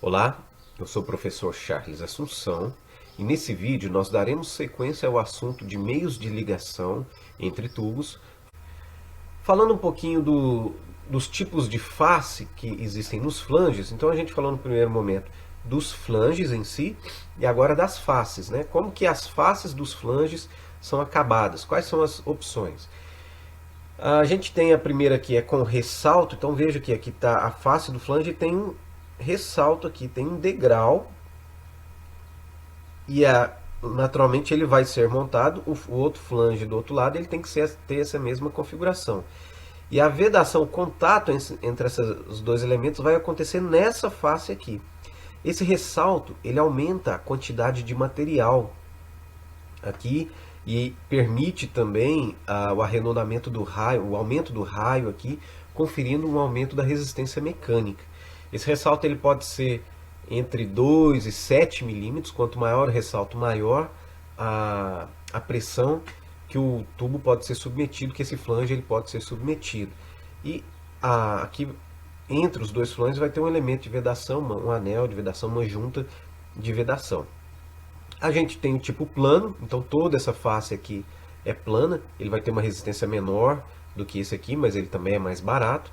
Olá, eu sou o professor Charles Assunção e nesse vídeo nós daremos sequência ao assunto de meios de ligação entre tubos, falando um pouquinho dos tipos de face que existem nos flanges. Então a gente falou no primeiro momento dos flanges em si e agora das faces, né? Como que as faces dos flanges são acabadas, quais são as opções. A gente tem a primeira aqui é com ressalto, então veja que aqui está a face do flange e tem um ressalto aqui, tem um degrau e naturalmente ele vai ser montado, o outro flange do outro lado ele tem que ter essa mesma configuração. E a vedação, o contato entre esses dois elementos vai acontecer nessa face aqui. Esse ressalto ele aumenta a quantidade de material aqui e permite também o arredondamento do raio, o aumento do raio aqui, conferindo um aumento da resistência mecânica. Esse ressalto ele pode ser entre 2 e 7 milímetros, quanto maior o ressalto, maior a pressão que o tubo pode ser submetido, que esse flange ele pode ser submetido. E aqui entre os dois flanges vai ter um elemento de vedação, um anel de vedação, uma junta de vedação. A gente tem o tipo plano, então toda essa face aqui é plana, ele vai ter uma resistência menor do que esse aqui, mas ele também é mais barato.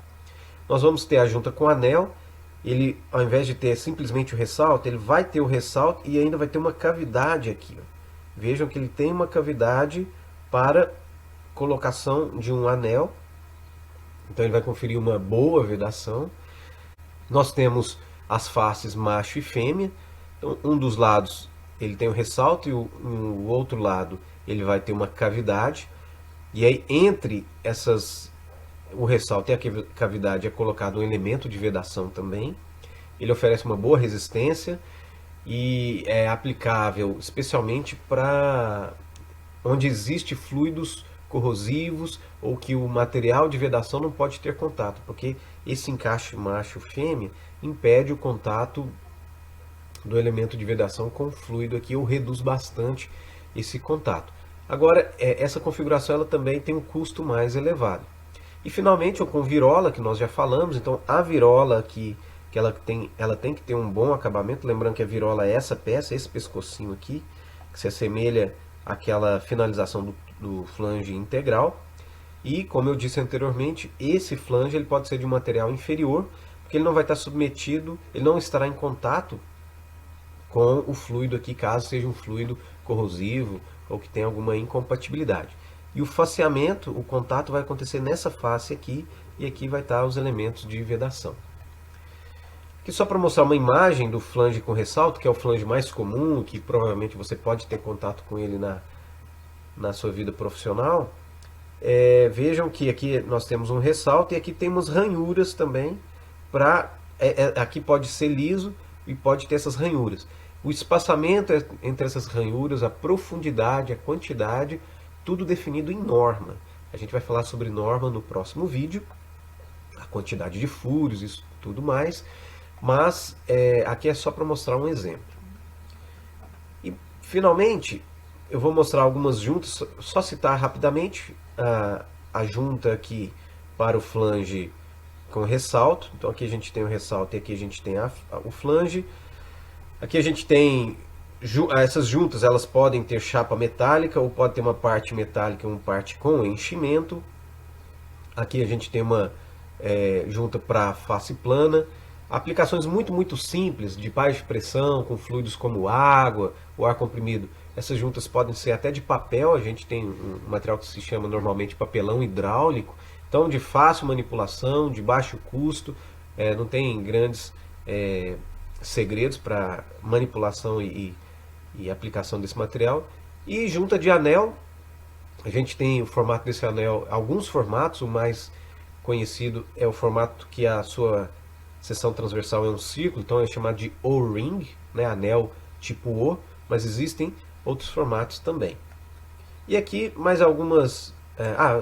Nós vamos ter a junta com anel, ele ao invés de ter simplesmente o ressalto, ele vai ter o ressalto e ainda vai ter uma cavidade aqui. Ó. Vejam que ele tem uma cavidade para colocação de um anel, então ele vai conferir uma boa vedação. Nós temos as faces macho e fêmea, então um dos lados ele tem o ressalto e o outro lado ele vai ter uma cavidade. E aí entre o ressalto e a cavidade é colocado um elemento de vedação também. Ele oferece uma boa resistência e é aplicável especialmente para onde existe fluidos corrosivos ou que o material de vedação não pode ter contato, porque esse encaixe macho-fêmea impede o contato do elemento de vedação com o fluido aqui, ou reduz bastante esse contato. Agora, essa configuração ela também tem um custo mais elevado. E finalmente, com virola, que nós já falamos, então a virola aqui, que ela tem que ter um bom acabamento, lembrando que a virola é essa peça, esse pescocinho aqui, que se assemelha àquela finalização do flange integral. E, como eu disse anteriormente, esse flange ele pode ser de um material inferior, porque ele não vai estar submetido, ele não estará em contato com o fluido aqui, caso seja um fluido corrosivo ou que tenha alguma incompatibilidade. E o faceamento, o contato vai acontecer nessa face aqui, e aqui vai estar os elementos de vedação. Aqui só para mostrar uma imagem do flange com ressalto, que é o flange mais comum, que provavelmente você pode ter contato com ele na sua vida profissional. Vejam que aqui nós temos um ressalto e aqui temos ranhuras também. Aqui pode ser liso e pode ter essas ranhuras. O espaçamento entre essas ranhuras, a profundidade, a quantidade, tudo definido em norma. A gente vai falar sobre norma no próximo vídeo, a quantidade de furos e tudo mais, mas aqui é só para mostrar um exemplo. E finalmente, eu vou mostrar algumas juntas, só citar rapidamente a junta aqui para o flange com ressalto. Então aqui a gente tem o ressalto e aqui a gente tem o flange. Aqui a gente tem essas juntas, elas podem ter chapa metálica ou pode ter uma parte metálica e uma parte com enchimento. Aqui a gente tem uma junta para face plana. Aplicações muito simples, de baixa pressão, com fluidos como água ou ar comprimido. Essas juntas podem ser até de papel, a gente tem um material que se chama normalmente papelão hidráulico. Então, de fácil manipulação, de baixo custo, não tem grandes segredos para manipulação e aplicação desse material. E junta de anel, a gente tem o formato desse anel, alguns formatos, o mais conhecido é o formato que a sua seção transversal é um círculo, então é chamado de O-ring, né, anel tipo O, mas existem outros formatos também. E aqui mais algumas...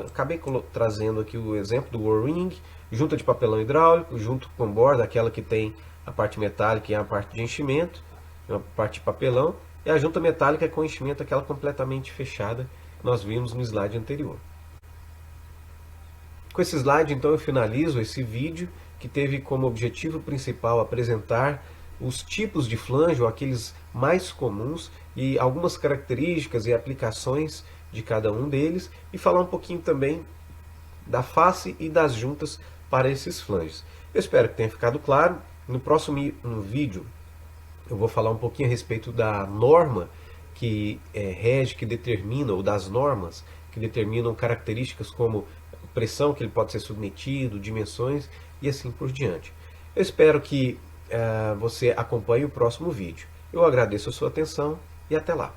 acabei trazendo aqui o exemplo do O-ring, junta de papelão hidráulico, junto com borda, aquela que tem a parte metálica e a parte de enchimento, a parte de papelão, e a junta metálica com enchimento, aquela completamente fechada, que nós vimos no slide anterior. Com esse slide, então, eu finalizo esse vídeo, que teve como objetivo principal apresentar os tipos de flange, ou aqueles mais comuns, e algumas características e aplicações de cada um deles, e falar um pouquinho também da face e das juntas para esses flanges. Eu espero que tenha ficado claro. No próximo vídeo eu vou falar um pouquinho a respeito da norma que rege, que determina, ou das normas que determinam características como pressão que ele pode ser submetido, dimensões e assim por diante. Eu espero que você acompanhe o próximo vídeo. Eu agradeço a sua atenção e até lá.